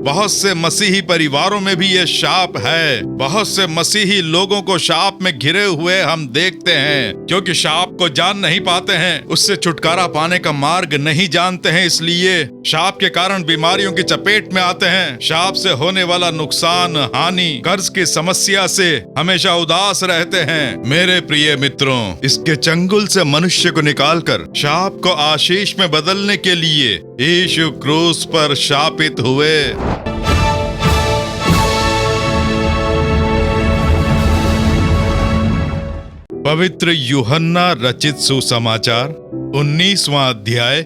बहुत से मसीही परिवारों में भी ये शाप है। बहुत से मसीही लोगों को शाप में घिरे हुए हम देखते हैं, क्योंकि शाप को जान नहीं पाते हैं, उससे छुटकारा पाने का मार्ग नहीं जानते हैं, इसलिए शाप के कारण बीमारियों की चपेट में आते हैं। शाप से होने वाला नुकसान, हानि, कर्ज की समस्या से हमेशा उदास रहते हैं। मेरे प्रिय मित्रों, इसके चंगुल से मनुष्य को निकालकर शाप को आशीष में बदलने के लिए यीशु क्रूस पर शापित हुए। पवित्र यूहन्ना रचित सुसमाचार 19वां अध्याय,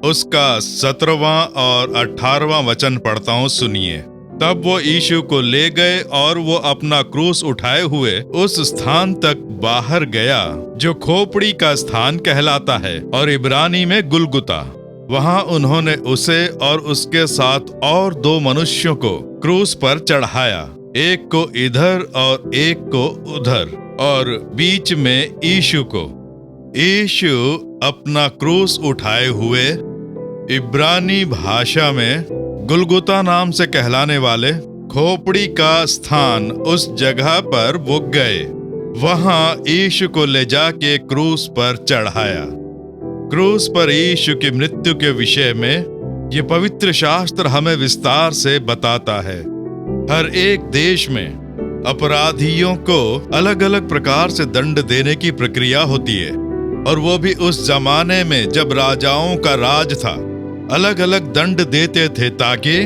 उसका 17वां और 18वां वचन पढ़ता हूँ, सुनिए। तब वो यीशु को ले गए और वो अपना क्रूस उठाए हुए उस स्थान तक बाहर गया जो खोपड़ी का स्थान कहलाता है और इब्रानी में गुलगुता। वहां उन्होंने उसे और उसके साथ और 2 मनुष्यों को क्रूस पर चढ़ाया, एक को इधर और एक को उधर, और बीच में यीशु को। यीशु अपना क्रूस उठाए हुए इब्रानी भाषा में गुलगुता नाम से कहलाने वाले खोपड़ी का स्थान उस जगह पर वो गए। वहां यीशु को ले जाके क्रूस पर चढ़ाया। क्रूस पर यीशु की मृत्यु के विषय में ये पवित्र शास्त्र हमें विस्तार से बताता है। हर एक देश में अपराधियों को अलग अलग प्रकार से दंड देने की प्रक्रिया होती है, और वो भी उस जमाने में जब राजाओं का राज था। अलग अलग दंड देते थे ताकि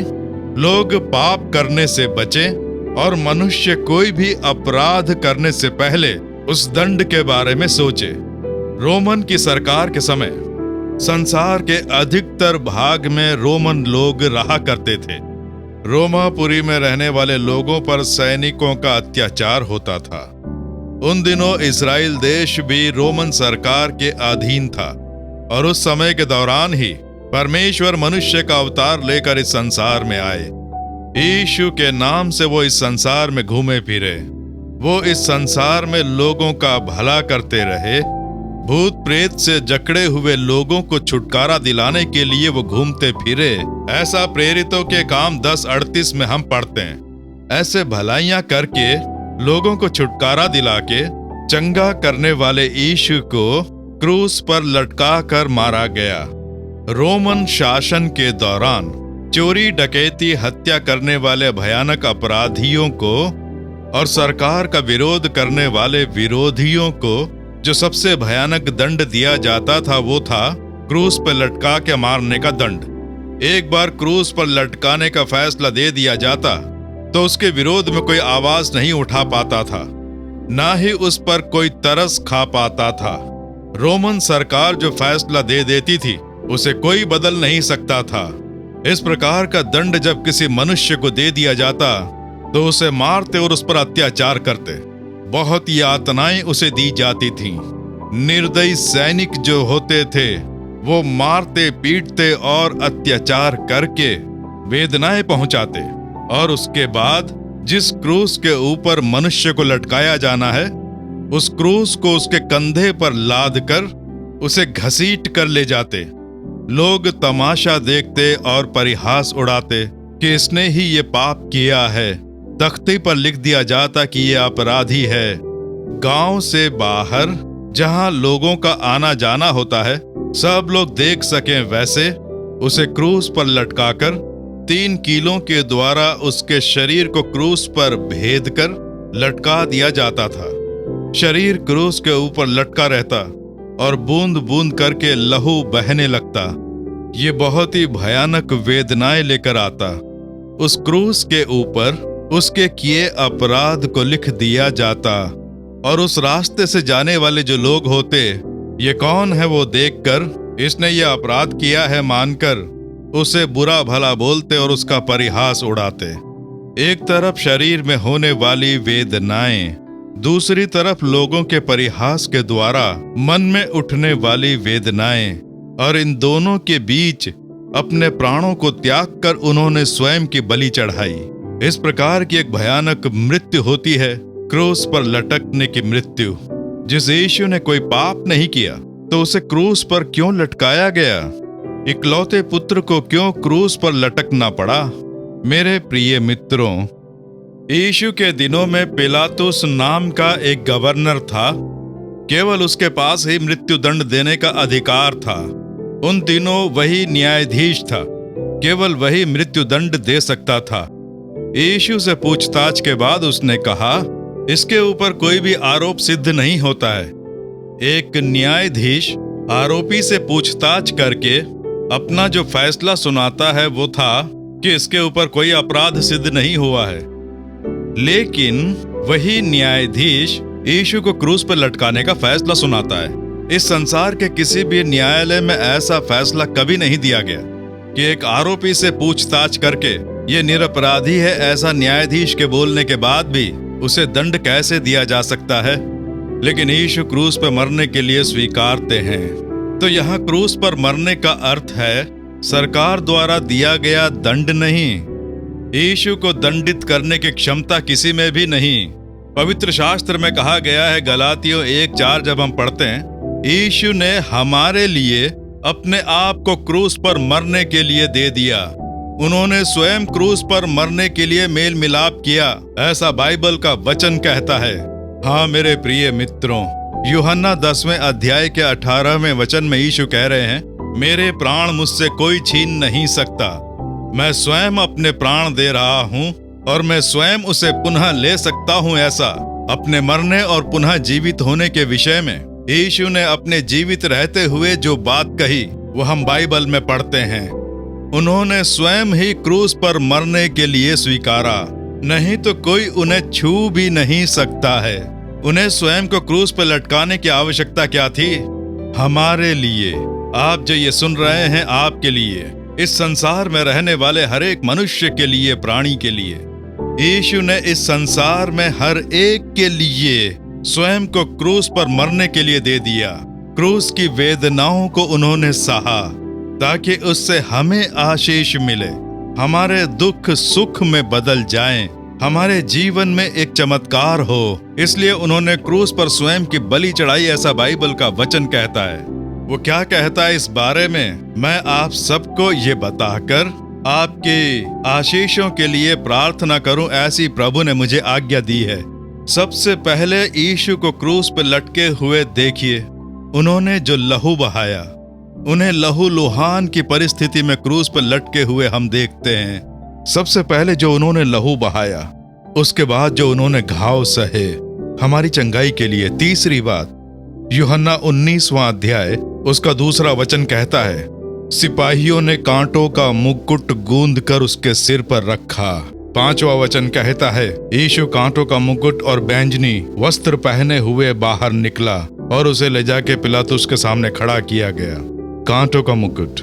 लोग पाप करने से बचें और मनुष्य कोई भी अपराध करने से पहले उस दंड के बारे में सोचे। रोमन की सरकार के समय संसार के अधिकतर भाग में रोमन लोग रहा करते थे। रोमापुरी में रहने वाले लोगों पर सैनिकों का अत्याचार होता था। उन दिनों इस्राएल देश भी रोमन सरकार के अधीन था, और उस समय के दौरान ही परमेश्वर मनुष्य का अवतार लेकर इस संसार में आए। यीशु के नाम से वो इस संसार में घूमे फिरे। वो इस संसार में लोगों का भला करते रहे। भूत प्रेत से जकड़े हुए लोगों को छुटकारा दिलाने के लिए वो घूमते फिरे। ऐसा प्रेरितों के काम 10:38 में हम पढ़ते हैं। ऐसे भलाइयां करके लोगों को छुटकारा दिला के चंगा करने वाले यीशु को क्रूस पर लटका कर मारा गया। रोमन शासन के दौरान चोरी, डकैती, हत्या करने वाले भयानक अपराधियों को और सरकार का विरोध करने वाले विरोधियों को जो सबसे भयानक दंड दिया जाता था वो था क्रूस पर लटका के मारने का दंड। एक बार क्रूस पर लटकाने का फैसला दे दिया जाता तो उसके विरोध में कोई आवाज नहीं उठा पाता था, ना ही उस पर कोई तरस खा पाता था। रोमन सरकार जो फैसला दे देती थी उसे कोई बदल नहीं सकता था। इस प्रकार का दंड जब किसी मनुष्य को दे दिया जाता तो उसे मारते और उस पर अत्याचार करते। बहुत यातनाएं उसे दी जाती थीं। निर्दयी सैनिक जो होते थे वो मारते, पीटते और अत्याचार करके वेदनाएं पहुंचाते, और उसके बाद जिस क्रूस के ऊपर मनुष्य को लटकाया जाना है उस क्रूस को उसके कंधे पर लाद कर उसे घसीट कर ले जाते। लोग तमाशा देखते और परिहास उड़ाते कि इसने ही ये पाप किया है। तख्ते पर लिख दिया जाता कि ये अपराधी है। गांव से बाहर जहां लोगों का आना जाना होता है, सब लोग देख सकें वैसे उसे क्रूस पर लटकाकर 3 कीलों के द्वारा उसके शरीर को क्रूस पर भेद कर लटका दिया जाता था। शरीर क्रूस के ऊपर लटका रहता और बूंद बूंद करके लहू बहने लगता। ये बहुत ही भयानक वेदनाएं लेकर आता। उस क्रूस के ऊपर उसके किए अपराध को लिख दिया जाता, और उस रास्ते से जाने वाले जो लोग होते, ये कौन है वो देखकर इसने ये अपराध किया है मानकर उसे बुरा भला बोलते और उसका परिहास उड़ाते। एक तरफ शरीर में होने वाली वेदनाएं, दूसरी तरफ लोगों के परिहास के द्वारा मन में उठने वाली वेदनाएं, और इन दोनों के बीच अपने प्राणों को त्याग कर उन्होंने स्वयं की बलि चढ़ाई। इस प्रकार की एक भयानक मृत्यु होती है, क्रूस पर लटकने की मृत्यु। जिस यीशु ने कोई पाप नहीं किया तो उसे क्रूस पर क्यों लटकाया गया? इकलौते पुत्र को क्यों क्रूस पर लटकना पड़ा? मेरे प्रिय मित्रों, यीशु के दिनों में पिलातुस नाम का एक गवर्नर था। केवल उसके पास ही मृत्यु दंड देने का अधिकार था। उन दिनों वही न्यायाधीश था, केवल वही मृत्यु दंड दे सकता था। यीशु से पूछताछ के बाद उसने कहा, इसके ऊपर कोई भी आरोप सिद्ध नहीं होता है। एक न्यायाधीश आरोपी से पूछताछ करके अपना जो फैसला सुनाता है वो था कि इसके ऊपर कोई अपराध सिद्ध नहीं हुआ है। लेकिन वही न्यायाधीश यीशु को क्रूस पर लटकाने का फैसला सुनाता है। इस संसार के किसी भी न्यायालय में ऐसा फैसला कभी नहीं दिया गया कि एक आरोपी से पूछताछ करके ये निरपराधी है, ऐसा न्यायाधीश के बोलने के बाद भी उसे दंड कैसे दिया जा सकता है। लेकिन यीशु क्रूस पर मरने के लिए स्वीकारते हैं। तो यहाँ क्रूस पर मरने का अर्थ है सरकार द्वारा दिया गया दंड नहीं। यीशु को दंडित करने की क्षमता किसी में भी नहीं। पवित्र शास्त्र में कहा गया है, गलातियों 1:4 जब हम पढ़ते हैं, यीशु ने हमारे लिए अपने आप को क्रूस पर मरने के लिए दे दिया। उन्होंने स्वयं क्रूस पर मरने के लिए मेल मिलाप किया, ऐसा बाइबल का वचन कहता है। हाँ मेरे प्रिय मित्रों, यूहन्ना 10वें अध्याय के 18वें वचन में यीशु कह रहे हैं, मेरे प्राण मुझसे कोई छीन नहीं सकता। मैं स्वयं अपने प्राण दे रहा हूँ और मैं स्वयं उसे पुनः ले सकता हूँ। ऐसा अपने मरने और पुनः जीवित होने के विषय में यीशु ने अपने जीवित रहते हुए जो बात कही वो हम बाइबल में पढ़ते हैं। उन्होंने स्वयं ही क्रूस पर मरने के लिए स्वीकारा, नहीं तो कोई उन्हें छू भी नहीं सकता है। उन्हें स्वयं को क्रूस पर लटकाने की आवश्यकता क्या थी? हमारे लिए। आप जो ये सुन रहे हैं, आपके लिए, इस संसार में रहने वाले हर एक मनुष्य के लिए, प्राणी के लिए। यीशु ने इस संसार में हर एक के लिए स्वयं को क्रूस पर मरने के लिए दे दिया। क्रूस की वेदनाओं को उन्होंने सहा ताकि उससे हमें आशीष मिले, हमारे दुख सुख में बदल जाएं, हमारे जीवन में एक चमत्कार हो। इसलिए उन्होंने क्रूस पर स्वयं की बलि चढ़ाई, ऐसा बाइबल का वचन कहता है। वो क्या कहता है इस बारे में मैं आप सबको ये बताकर आपके आशीषों के लिए प्रार्थना करूं, ऐसी प्रभु ने मुझे आज्ञा दी है। सबसे पहले यीशु को क्रूस पर लटके हुए देखिए। उन्होंने जो लहू बहाया, उन्हें लहू लुहान की परिस्थिति में क्रूस पर लटके हुए हम देखते हैं। सबसे पहले जो उन्होंने लहू बहाया, उसके बाद जो उन्होंने घाव सहे हमारी चंगाई के लिए। तीसरी बात, यूहन्ना 19वां अध्याय उसका 2 वचन कहता है, सिपाहियों ने कांटों का मुकुट गूंद कर उसके सिर पर रखा। 5वां वचन कहता है, यीशु कांटों का मुकुट और बैंजनी वस्त्र पहने हुए बाहर निकला और उसे ले जाके पिलातुस के सामने खड़ा किया गया। कांटों का मुकुट,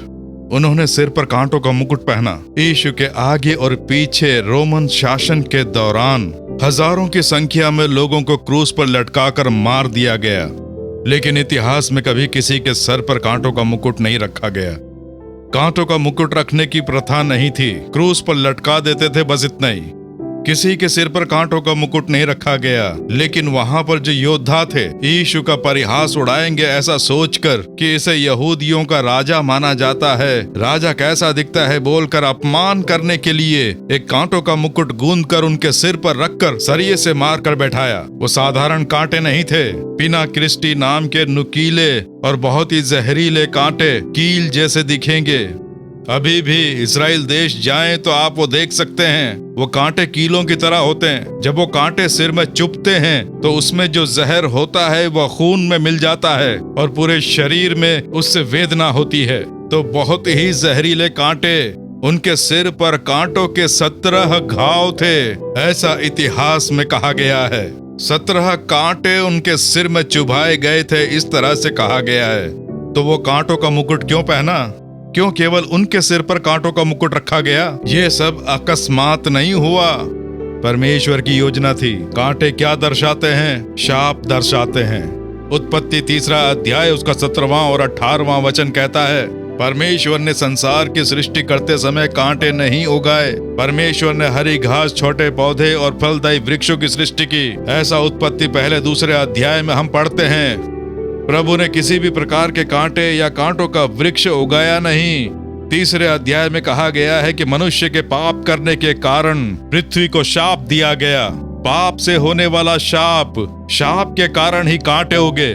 उन्होंने सिर पर कांटों का मुकुट पहना। यीशु के आगे और पीछे रोमन शासन के दौरान हजारों की संख्या में लोगों को क्रूस पर लटकाकर मार दिया गया, लेकिन इतिहास में कभी किसी के सर पर कांटों का मुकुट नहीं रखा गया। कांटों का मुकुट रखने की प्रथा नहीं थी, क्रूस पर लटका देते थे, बस इतना ही। किसी के सिर पर कांटों का मुकुट नहीं रखा गया। लेकिन वहां पर जो योद्धा थे, यीशु का परिहास उड़ाएंगे ऐसा सोचकर कि इसे यहूदियों का राजा माना जाता है, राजा कैसा दिखता है बोलकर अपमान करने के लिए एक कांटों का मुकुट गूंद कर उनके सिर पर रखकर सरिये से मार कर बैठाया। वो साधारण कांटे नहीं थे, पिना क्रिस्टी नाम के नुकीले और बहुत ही जहरीले कांटे, कील जैसे दिखेंगे। अभी भी इस्राएल देश जाएं तो आप वो देख सकते हैं, वो कांटे कीलों की तरह होते हैं। जब वो कांटे सिर में चुभते हैं तो उसमें जो जहर होता है वह खून में मिल जाता है और पूरे शरीर में उससे वेदना होती है। तो बहुत ही जहरीले कांटे, उनके सिर पर कांटों के 17 घाव थे, ऐसा इतिहास में कहा गया है। 17 कांटे उनके सिर में चुभाए गए थे, इस तरह से कहा गया है। तो वो कांटों का मुकुट क्यों पहना? क्यों केवल उनके सिर पर कांटों का मुकुट रखा गया? ये सब अकस्मात नहीं हुआ, परमेश्वर की योजना थी। कांटे क्या दर्शाते हैं? शाप दर्शाते हैं। उत्पत्ति 3 अध्याय उसका 17वां और 18वां वचन कहता है, परमेश्वर ने संसार की सृष्टि करते समय कांटे नहीं उगाए। परमेश्वर ने हरी घास, छोटे पौधे और फलदायी वृक्षों की सृष्टि की, ऐसा उत्पत्ति 1-2 अध्याय में हम पढ़ते हैं। प्रभु ने किसी भी प्रकार के कांटे या कांटों का वृक्ष उगाया नहीं। तीसरे अध्याय में कहा गया है कि मनुष्य के पाप करने के कारण पृथ्वी को शाप दिया गया। पाप से होने वाला शाप के कारण ही कांटे उगे।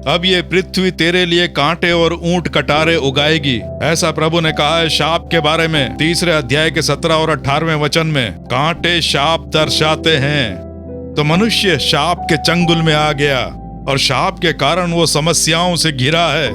अब ये पृथ्वी तेरे लिए कांटे और ऊंट कटारे उगाएगी, ऐसा प्रभु ने कहा है शाप के बारे में। तीसरे अध्याय के 17 और 18वें वचन में कांटे शाप दर्शाते हैं। तो मनुष्य शाप के चंगुल में आ गया और शाप के कारण वो समस्याओं से घिरा है।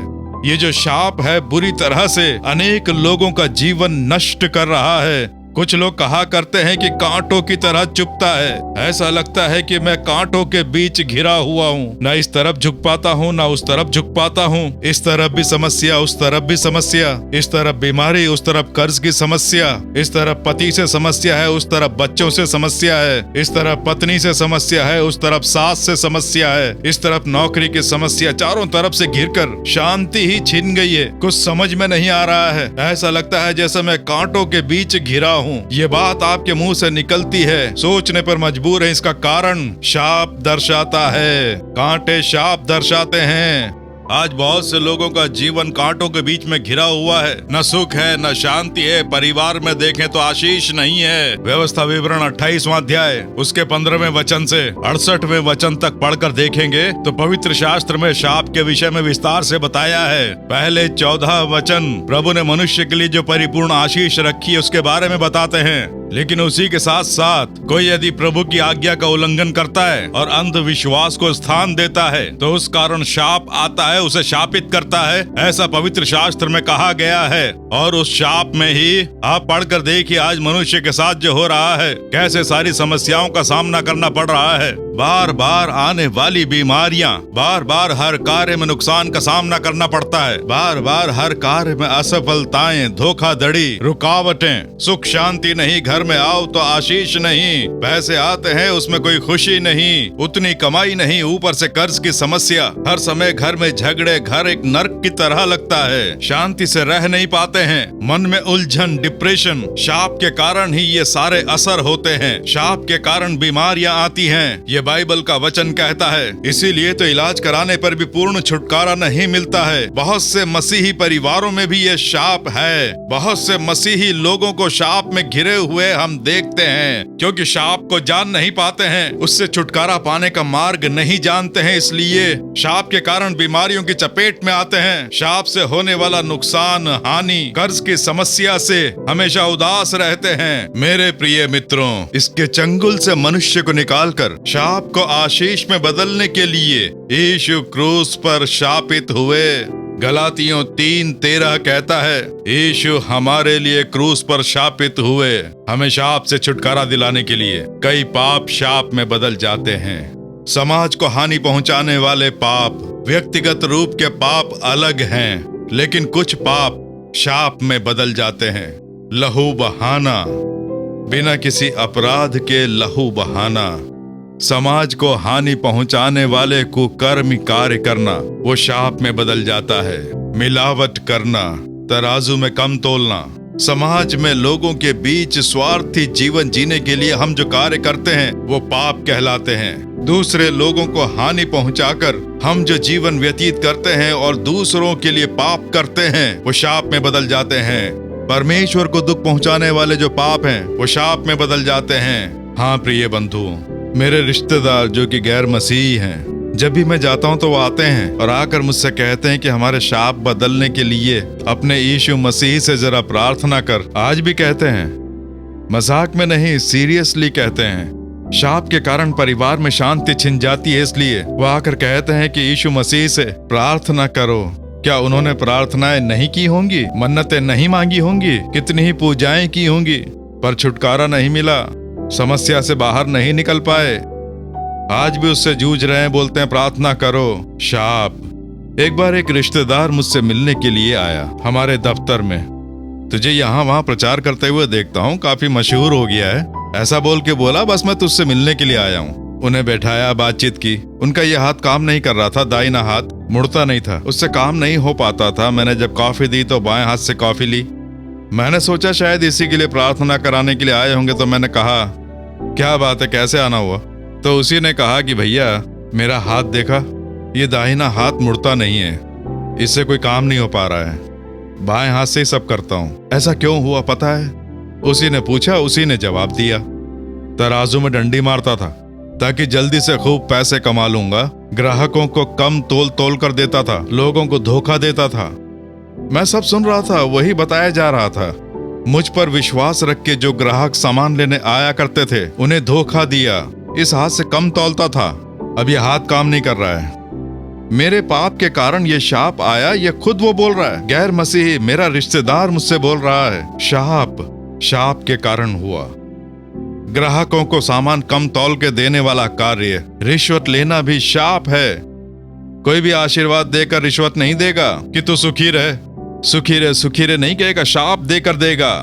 ये जो शाप है बुरी तरह से अनेक लोगों का जीवन नष्ट कर रहा है। कुछ लोग कहा करते हैं कि कांटों की तरह चुभता है। ऐसा लगता है कि मैं कांटों के बीच घिरा हुआ हूँ, न इस तरफ झुक पाता हूँ, न उस तरफ झुक पाता हूँ। इस तरफ भी समस्या, उस तरफ भी समस्या, इस तरफ बीमारी, उस तरफ कर्ज की समस्या, इस तरफ पति से समस्या है, उस तरफ बच्चों से समस्या है, इस तरफ पत्नी से समस्या है, उस तरफ सास से समस्या है, इस तरफ नौकरी की समस्या। चारों तरफ से घिरकर शांति ही छिन गई है। कुछ समझ में नहीं आ रहा है। ऐसा लगता है जैसे मैं कांटों के बीच घिरा हूँ। ये बात आपके मुंह से निकलती है, सोचने पर मजबूर है। इसका कारण शाप दर्शाता है। कांटे शाप दर्शाते हैं। आज बहुत से लोगों का जीवन कांटों के बीच में घिरा हुआ है। न सुख है, न शांति है। परिवार में देखें तो आशीष नहीं है। व्यवस्था विवरण 28वां अध्याय उसके 15वें वचन से 68वें वचन तक पढ़कर देखेंगे तो पवित्र शास्त्र में शाप के विषय में विस्तार से बताया है। पहले 14 वचन प्रभु ने मनुष्य के लिए जो परिपूर्ण आशीष रखी है उसके बारे में बताते हैं। लेकिन उसी के साथ साथ कोई यदि प्रभु की आज्ञा का उल्लंघन करता है और अंधविश्वास को स्थान देता है तो उस कारण शाप आता है, उसे शापित करता है, ऐसा पवित्र शास्त्र में कहा गया है। और उस शाप में ही आप पढ़कर देखिए आज मनुष्य के साथ जो हो रहा है, कैसे सारी समस्याओं का सामना करना पड़ रहा है। बार बार आने वाली बीमारियां, बार बार हर कार्य में नुकसान का सामना करना पड़ता है, बार बार हर कार्य में असफलताएं, धोखाधड़ी, रुकावटें, सुख शांति नहीं, घर में आओ तो आशीष नहीं, पैसे आते हैं उसमें कोई खुशी नहीं, उतनी कमाई नहीं, ऊपर से कर्ज की समस्या, हर समय घर में झगड़े, घर एक नर्क की तरह लगता है, शांति से रह नहीं पाते हैं, मन में उलझन, डिप्रेशन। शाप के कारण ही ये सारे असर होते हैं। शाप के कारण बीमारियां आती हैं। ये बाइबल का वचन कहता है। इसीलिए तो इलाज कराने पर भी पूर्ण छुटकारा नहीं मिलता है। बहुत से मसीही परिवारों में भी ये शाप है। बहुत से मसीही लोगों को शाप में घिरे हुए हम देखते हैं, क्योंकि शाप को जान नहीं पाते हैं, उससे छुटकारा पाने का मार्ग नहीं जानते हैं। इसलिए शाप के कारण बीमारियों की चपेट में आते हैं। शाप से होने वाला नुकसान, हानि, कर्ज की समस्या से हमेशा उदास रहते हैं। मेरे प्रिय मित्रों, इसके चंगुल से मनुष्य को निकालकर शाप को आशीष में बदलने के लिए यीशु क्रूस पर शापित हुए। गलातियों 3:13 कहता है, यीशु हमारे लिए क्रूस पर शापित हुए, हमें शाप से छुटकारा दिलाने के लिए। कई पाप शाप में बदल जाते हैं। समाज को हानि पहुंचाने वाले पाप, व्यक्तिगत रूप के पाप अलग हैं, लेकिन कुछ पाप शाप में बदल जाते हैं। लहू बहाना, बिना किसी अपराध के लहू बहाना, समाज को हानि पहुंचाने वाले कुकर्मी कार्य करना, वो शाप में बदल जाता है। मिलावट करना, तराजू में कम तोलना, समाज में लोगों के बीच स्वार्थी जीवन जीने के लिए हम जो कार्य करते हैं वो पाप कहलाते हैं। दूसरे लोगों को हानि पहुंचाकर हम जो जीवन व्यतीत करते हैं और दूसरों के लिए पाप करते हैं वो शाप में बदल जाते हैं। परमेश्वर को दुख पहुंचाने वाले जो पाप हैं वो शाप में बदल जाते हैं। हाँ प्रिय बंधु, मेरे रिश्तेदार जो कि गैर मसीही हैं, जब भी मैं जाता हूं तो वो आते हैं और आकर मुझसे कहते हैं कि हमारे शाप बदलने के लिए अपने यीशु मसीह से जरा प्रार्थना कर। आज भी कहते हैं, मजाक में नहीं, सीरियसली कहते हैं। शाप के कारण परिवार में शांति छिन जाती है, इसलिए वो आकर कहते हैं कि यीशु मसीह से प्रार्थना करो। क्या उन्होंने प्रार्थनाएं नहीं की होंगी, मन्नतें नहीं मांगी होंगी, कितनी ही पूजाएं की होंगी, पर छुटकारा नहीं मिला, समस्या से बाहर नहीं निकल पाए। आज भी उससे जूझ रहे हैं, बोलते हैं प्रार्थना करो। शाप। एक बार एक रिश्तेदार मुझसे मिलने के लिए आया हमारे दफ्तर में। तुझे यहाँ वहाँ प्रचार करते हुए देखता हूँ, काफी मशहूर हो गया है, ऐसा बोल के बोला। बस मैं तुझसे मिलने के लिए आया हूँ। उन्हें बैठाया, बातचीत की। उनका यह हाथ काम नहीं कर रहा था, दाहिना हाथ मुड़ता नहीं था, उससे काम नहीं हो पाता था। मैंने जब कॉफी दी तो बाएं हाथ से कॉफी ली। मैंने सोचा शायद इसी के लिए प्रार्थना कराने के लिए आए होंगे, तो मैंने कहा, क्या बात है, कैसे आना हुआ? तो उसी ने कहा कि भैया मेरा हाथ देखा, ये दाहिना हाथ मुड़ता नहीं है, इससे कोई काम नहीं हो पा रहा है। बाएं हाथ से ही सब करता हूँ। ऐसा क्यों हुआ पता है? उसी ने पूछा, उसी ने जवाब दिया। तराजू में डंडी मारता था ताकि जल्दी से खूब पैसे कमा लूंगा। ग्राहकों को कम तोल तोल कर देता था, लोगों को धोखा देता था। मैं सब सुन रहा था, वही बताया जा रहा था। मुझ पर विश्वास रख के जो ग्राहक सामान लेने आया करते थे, उन्हें धोखा दिया। इस हाथ से कम तौलता था, अब ये हाथ काम नहीं कर रहा है। मेरे पाप के कारण ये शाप आया, ये खुद वो बोल रहा है। गैर मसीही मेरा रिश्तेदार मुझसे बोल रहा है, शाप के कारण हुआ। ग्राहकों को सामान कम तौल के देने वाला कार्य, रिश्वत लेना भी शाप है। कोई भी आशीर्वाद देकर रिश्वत नहीं देगा कि तू सुखी रहे नहीं कहेगा, शाप देकर देगा।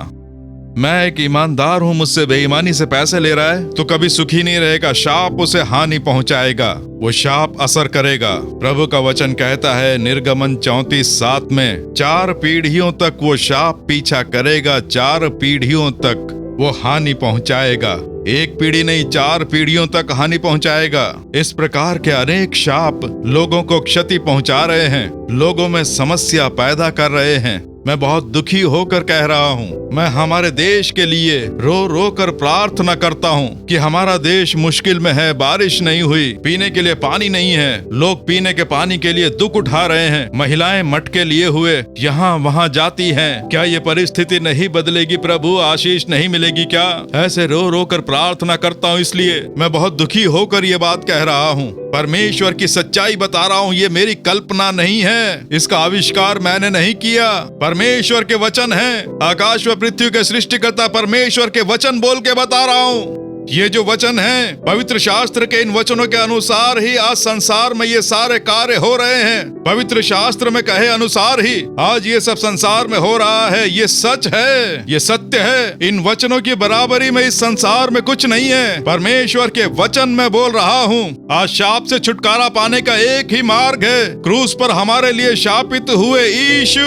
मैं एक ईमानदार हूं, मुझसे बेईमानी से पैसे ले रहा है तो कभी सुखी नहीं रहेगा, शाप उसे हानि पहुंचाएगा, वो शाप असर करेगा। प्रभु का वचन कहता है निर्गमन 34:7 में, 4 पीढ़ियों तक वो शाप पीछा करेगा, 4 पीढ़ियों तक वो हानि पहुंचाएगा। एक पीढ़ी नहीं, 4 पीढ़ियों तक हानि पहुंचाएगा। इस प्रकार के अनेक शाप लोगों को क्षति पहुंचा रहे हैं, लोगों में समस्या पैदा कर रहे हैं। मैं बहुत दुखी होकर कह रहा हूँ, मैं हमारे देश के लिए रो रो कर प्रार्थना करता हूँ कि हमारा देश मुश्किल में है। बारिश नहीं हुई, पीने के लिए पानी नहीं है, लोग पीने के पानी के लिए दुख उठा रहे हैं, महिलाएं मटके लिए हुए यहाँ वहाँ जाती हैं। क्या ये परिस्थिति नहीं बदलेगी प्रभु? आशीष नहीं मिलेगी क्या? ऐसे रो रो कर प्रार्थना करता हूँ, इसलिए मैं बहुत दुखी होकर ये बात कह रहा हूँ। परमेश्वर की सच्चाई बता रहा हूँ, ये मेरी कल्पना नहीं है, इसका आविष्कार मैंने नहीं किया, परमेश्वर के वचन है। आकाश व पृथ्वी के सृष्टिकर्ता परमेश्वर के वचन बोल के बता रहा हूँ। ये जो वचन है, पवित्र शास्त्र के इन वचनों के अनुसार ही आज संसार में ये सारे कार्य हो रहे हैं। पवित्र शास्त्र में कहे अनुसार ही आज ये सब संसार में हो रहा है। ये सच है, ये सत्य है। इन वचनों की बराबरी में इस संसार में कुछ नहीं है। परमेश्वर के वचन में बोल रहा हूँ। आज शाप से छुटकारा पाने का एक ही मार्ग है, क्रूस पर हमारे लिए शापित हुए यीशु,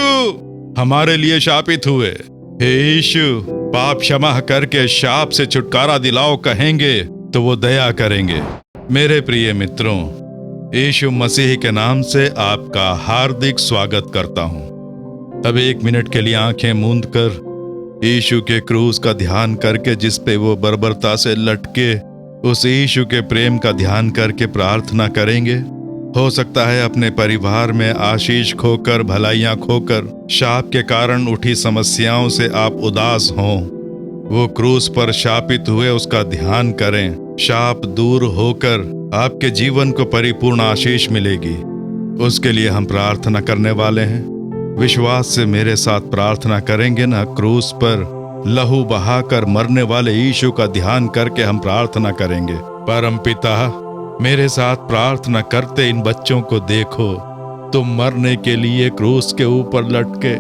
हमारे लिए शापित हुए। हे यीशु, पाप क्षमा करके शाप से छुटकारा दिलाओ कहेंगे तो वो दया करेंगे। मेरे प्रिय मित्रों, यीशु मसीह के नाम से आपका हार्दिक स्वागत करता हूँ। अब 1 मिनट के लिए आंखें मूंद कर यीशु के क्रूस का ध्यान करके, जिस पे वो बर्बरता से लटके, उस यीशु के प्रेम का ध्यान करके प्रार्थना करेंगे। हो सकता है अपने परिवार में आशीष खोकर, भलाइयां खोकर, शाप के कारण उठी समस्याओं से आप उदास हों। वो क्रूस पर शापित हुए, उसका ध्यान करें। शाप दूर होकर आपके जीवन को परिपूर्ण आशीष मिलेगी। उसके लिए हम प्रार्थना करने वाले हैं। विश्वास से मेरे साथ प्रार्थना करेंगे ना? क्रूस पर लहू बहाकर मरने वाले यीशु का ध्यान करके हम प्रार्थना करेंगे। परम पिता, मेरे साथ प्रार्थना करते इन बच्चों को देखो। तुम मरने के लिए क्रूस के ऊपर लटके,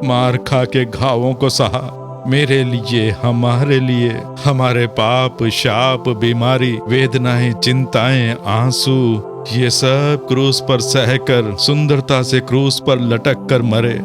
मार खा के घावों को सहा, मेरे लिए, हमारे लिए, हमारे पाप, शाप, बीमारी, वेदनाएं, चिंताएं, आंसू, ये सब क्रूस पर सहकर सुंदरता से क्रूस पर लटक कर मरे।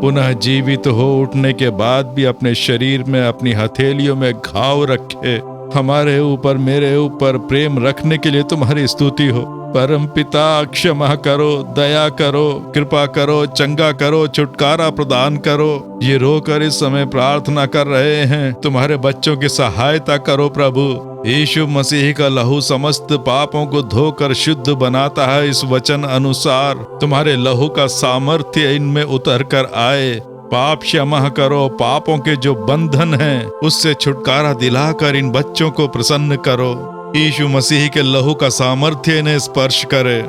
पुनः जीवित हो उठने के बाद भी अपने शरीर में, अपनी हथेलियों में घाव रखे। हमारे ऊपर, मेरे ऊपर प्रेम रखने के लिए तुम्हारी स्तुति हो। परम पिता, क्षमा करो, दया करो, कृपा करो, चंगा करो, छुटकारा प्रदान करो। ये रोकर इस समय प्रार्थना कर रहे हैं, तुम्हारे बच्चों की सहायता करो प्रभु। यीशु मसीह का लहू समस्त पापों को धोकर शुद्ध बनाता है। इस वचन अनुसार तुम्हारे लहू का सामर्थ्य इनमें उतर कर आए। पाप क्षमा करो, पापों के जो बंधन हैं उससे छुटकारा दिलाकर इन बच्चों को प्रसन्न करो। यीशु मसीह के लहू का सामर्थ्य इन्हें स्पर्श करे।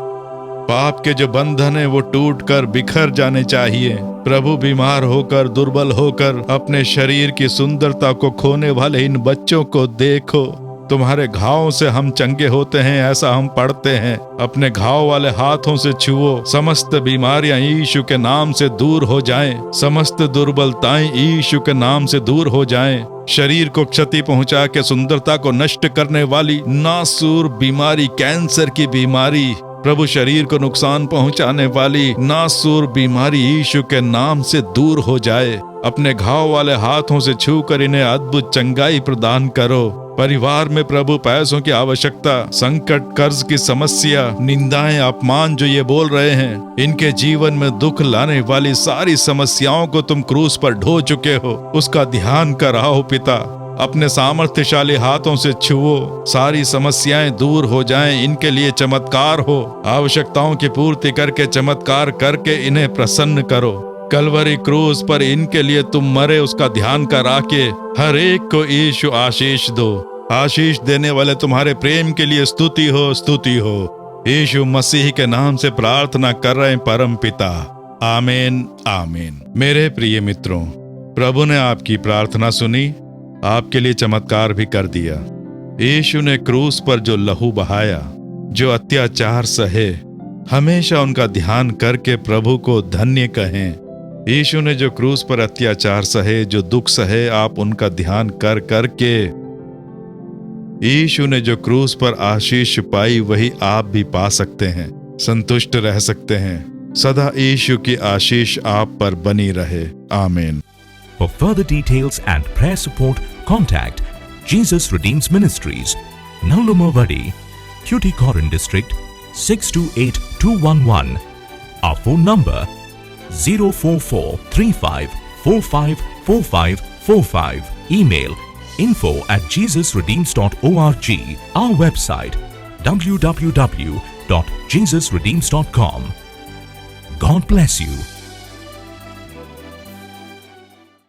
पाप के जो बंधन है वो टूटकर बिखर जाने चाहिए। प्रभु, बीमार होकर, दुर्बल होकर अपने शरीर की सुंदरता को खोने वाले इन बच्चों को देखो। तुम्हारे घावों से हम चंगे होते हैं, ऐसा हम पढ़ते हैं। अपने घाव वाले हाथों से छुओ, समस्त बीमारियां यीशु के नाम से दूर हो जाएं, समस्त दुर्बलताएं यीशु के नाम से दूर हो जाएं। शरीर को क्षति पहुंचा के सुंदरता को नष्ट करने वाली नासूर बीमारी, कैंसर की बीमारी, प्रभु शरीर को नुकसान पहुंचाने वाली नासूर बीमारी यीशु के नाम से दूर हो जाए। अपने घाव वाले हाथों से छूकर इन्हें अद्भुत चंगाई प्रदान करो। परिवार में प्रभु पैसों की आवश्यकता, संकट, कर्ज की समस्या, निंदाएं, अपमान जो ये बोल रहे हैं, इनके जीवन में दुख लाने वाली सारी समस्याओं को तुम क्रूस पर ढो चुके हो। उसका ध्यान कराओ पिता, अपने सामर्थ्यशाली हाथों से छुओ, सारी समस्याएं दूर हो जाएं, इनके लिए चमत्कार हो, आवश्यकताओं की पूर्ति करके चमत्कार करके इन्हें प्रसन्न करो। कलवरी क्रूस पर इनके लिए तुम मरे, उसका ध्यान करा के हर एक को यीशु आशीष दो। आशीष देने वाले तुम्हारे प्रेम के लिए स्तुति हो, स्तुति हो। यीशु मसीह के नाम से प्रार्थना कर रहे हैं परम पिता, आमीन, आमीन। मेरे प्रिय मित्रों, प्रभु ने आपकी प्रार्थना सुनी, आपके लिए चमत्कार भी कर दिया। यीशु ने क्रूस पर जो लहू बहाया, जो अत्याचार सहे, हमेशा उनका ध्यान करके प्रभु को धन्य कहें। यीशु ने जो क्रूस पर अत्याचार सहे, जो दुख सहे, आप उनका ध्यान कर करके, यीशु ने जो क्रूस पर आशीष पाई, वही आप भी पा सकते हैं, संतुष्ट रह सकते हैं। सदा यीशु की आशीष आप पर बनी रहे, आमीन। For further details and prayer support, contact Jesus Redeems Ministries, Nallumavadi, Tuticorin District, 628211. Our phone number 04435454545. Email info@jesusredeems.org. Our website www.jesusredeems.com. God bless you.